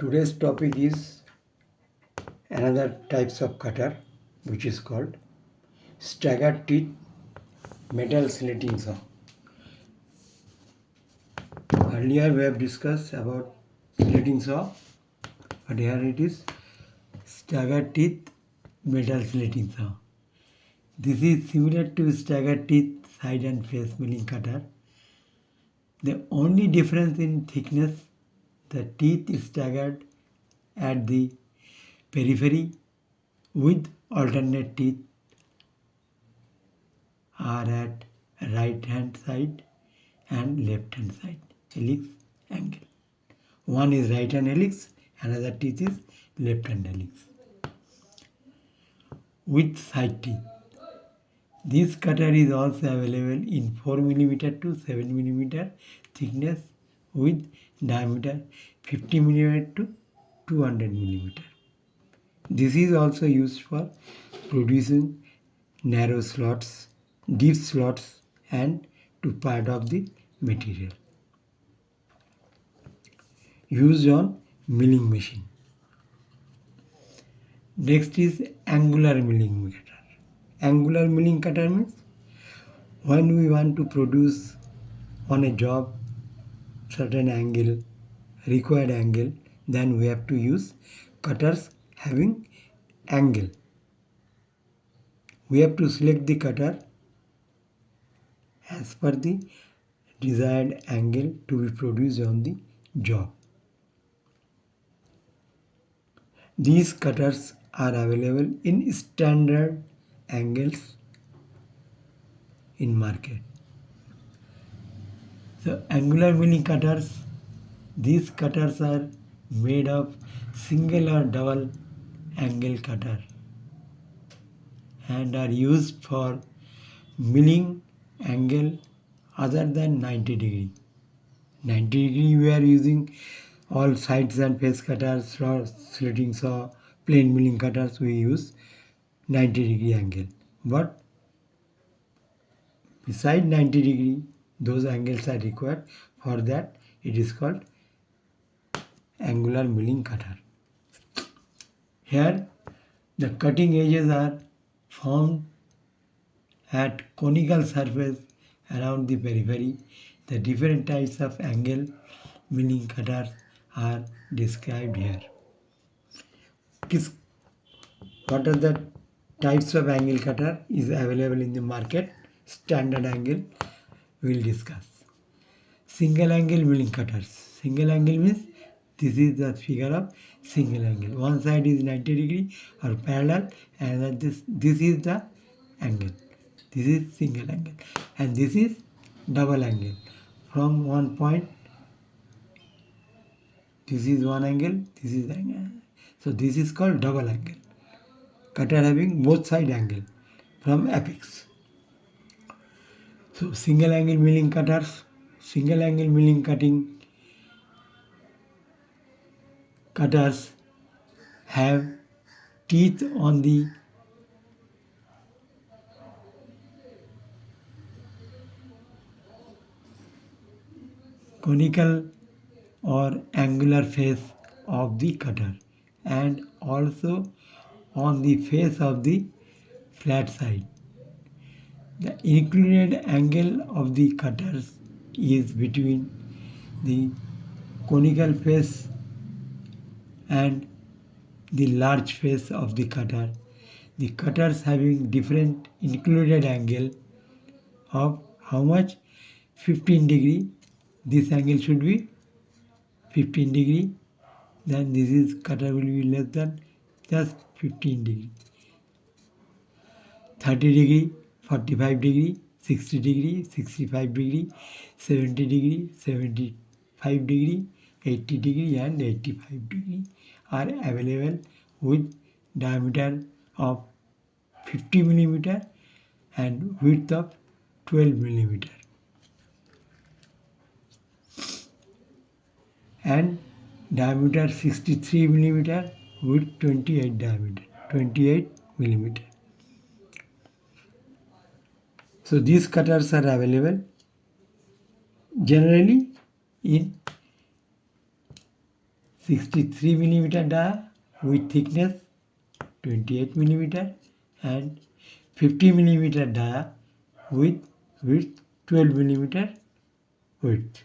Today's topic is another types of cutter which is called staggered teeth metal slitting saw. Earlier we have discussed about slitting saw, but here it is staggered teeth metal slitting saw. This is similar to staggered teeth side and face milling cutter. The only difference in thickness, the teeth is staggered at the periphery with alternate teeth are at right hand side and left hand side helix angle. One is right hand helix, another teeth is left hand helix with side teeth. This cutter is also available in 4 mm to 7 mm thickness with diameter 50 mm to 200 mm. This is also used for producing narrow slots, deep slots and to part of the material. Used on milling machine. Next is angular milling cutter. Angular milling cutter means when we want to produce on a job certain angle, required angle, then we have to use cutters having angle. We have to select the cutter as per the desired angle to be produced on the job. These cutters are available in standard angles in market. So angular milling cutters, these cutters are made of single or double angle cutter and are used for milling angle other than 90 degree. 90 degree we are using all sides and face cutters, slitting saw, plain milling cutters we use 90 degree angle. But beside 90 degree those angles are required. For that it is called angular milling cutter. Here the cutting edges are formed at conical surface around the periphery. The different types of angle milling cutters are described here. What are the types of angle cutter is available in the market? Standard angle we will discuss. Single angle milling cutters. Single angle means this is the figure of single angle. One side is 90 degree or parallel and this is the angle. This is single angle and this is double angle. From one point, this is one angle, this is the angle. So this is called double angle. Cutter having both side angle from apex. So single angle milling cutters, single angle milling cutters have teeth on the conical or angular face of the cutter and also on the face of the flat side. The included angle of the cutters is between the conical face and the large face of the cutter. The cutters having different included angle of how much? 15 degree. This angle should be 15 degree. Then this is cutter will be less than just 15 degree. 30 degree, 45 degree, 60 degree, 65 degree, 70 degree, 75 degree, 80 degree and 85 degree are available with diameter of 50 millimeter and width of 12 millimeter and diameter 63 millimeter with 28 millimeter. So these cutters are available generally in 63 millimeter dia with thickness 28 millimeter and 50 millimeter dia with width 12 millimeter width.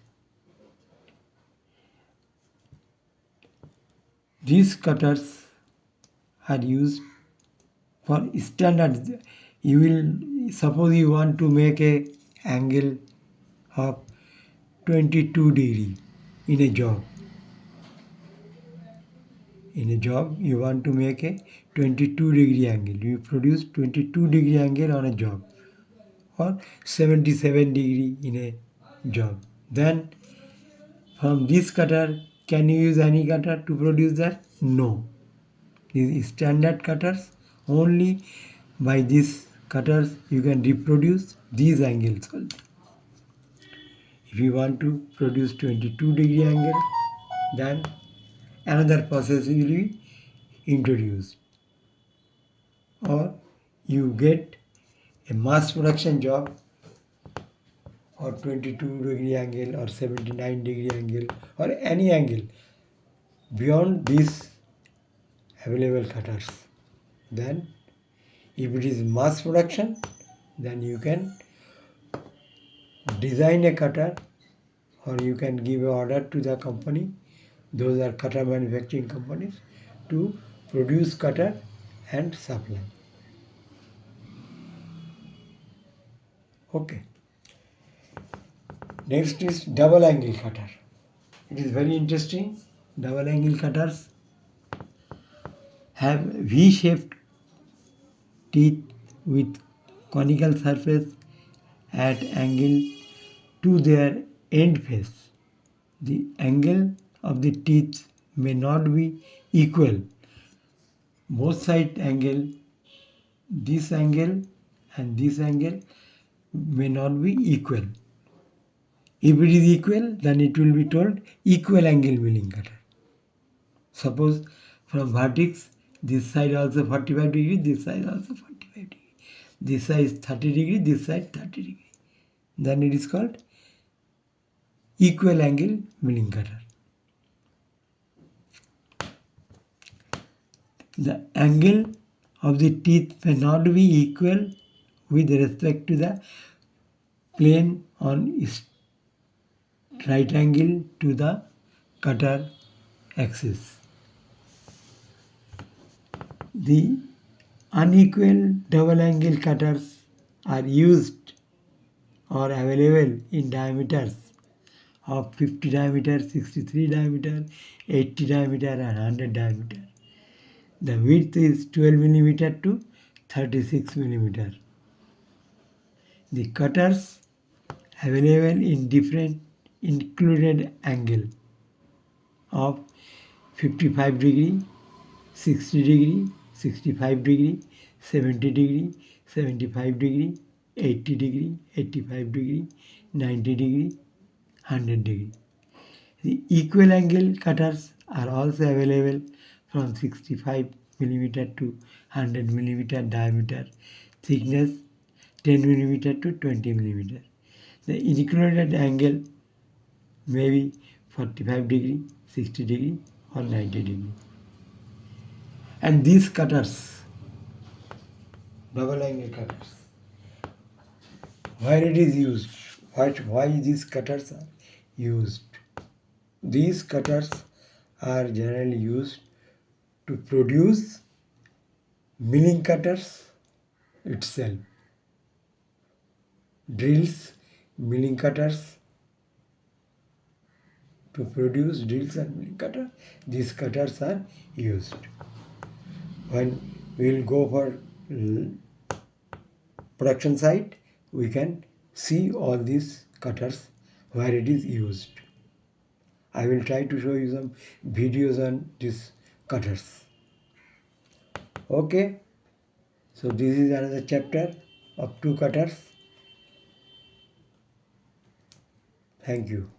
These cutters are used for standard. You will suppose you want to make a angle of 22 degree in a job. In a job you want to make a 22 degree angle. You produce 22 degree angle on a job or 77 degree in a job. Then from this cutter, can you use any cutter to produce that? No. These standard cutters, only by these cutters you can reproduce these angles also. If you want to produce 22 degree angle, then another process will be introduced. Or you get a mass production job or 22 degree angle or 79 degree angle or any angle beyond these available cutters. Then if it is mass production, then you can design a cutter or you can give an order to the company, those are cutter manufacturing companies, to produce cutter and supply. Okay. Next is double angle cutter. It is very interesting. Double angle cutters have V-shaped teeth with conical surface at angle to their end face. The angle of the teeth may not be equal. Both side angle, this angle and this angle may not be equal. If it is equal, then it will be told equal angle milling cutter. Suppose from vertex, this side also 45 degree, this side also 45 degree. This side is 30 degree, this side 30 degree. Then it is called equal angle milling cutter. The angle of the teeth may not be equal with respect to the plane on right angle to the cutter axis. The unequal double angle cutters are used or available in diameters of 50 diameter, 63 diameter, 80 diameter and 100 diameter. The width is 12 millimeter to 36 millimeter. The cutters available in different included angle of 55 degree, 60 degree, 65 degree, 70 degree, 75 degree, 80 degree, 85 degree, 90 degree, 100 degree. The equal angle cutters are also available from 65 millimeter to 100 millimeter diameter, thickness 10 millimeter to 20 millimeter. The included angle may be 45 degree, 60 degree or 90 degree. And these cutters, double angle cutters, where it is used, why these cutters are used. These cutters are generally used to produce milling cutters itself, drills, milling cutters, to produce drills and milling cutters. These cutters are used. When we will go for production site, we can see all these cutters where it is used. I will try to show you some videos on these cutters. Okay, so this is another chapter of two cutters. Thank you.